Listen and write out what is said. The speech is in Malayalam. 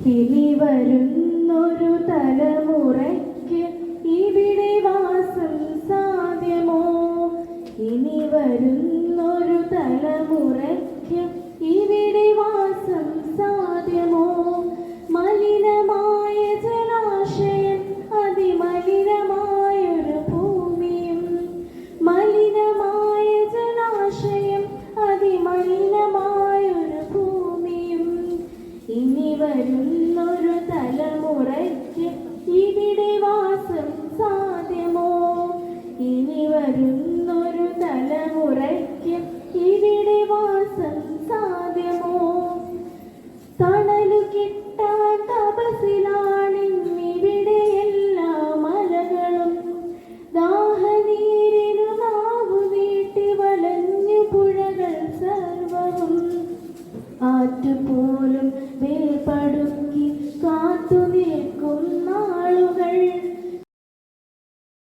ഇനി വരുന്നൊരു തലമുറയ്ക്ക് ഇവിടെ വാസം സാധ്യമോ? ഇനി വരുന്നൊരു തലമുറയ്ക്ക് ഇവിടെ വാസം സാധ്യമോ? മലിനമായ ജലാശയം, അതിമലിനമായൊരു ഭൂമിയും, മലിനമായ ജലാശയം, അതിമലിനമായൊരു ഭൂമിയും. ഇനി വരുന്നൊരു തലമുറയ്ക്ക് ഇവിടെ വാസം സാധ്യമോ? ഇനി വരുന്നൊരു തലമുറയ്ക്ക് ഇവിടെ വാസം സാധ്യമോ? തണലു കിട്ടാൻ തപസ്സിലാണിവിടെ എല്ലാ മലകളും. ദാഹനീരിനു നാവു നീട്ടി വലഞ്ഞു പുഴകൾ സർവവും. ആറ്റുപോലും വേർപടുക്കി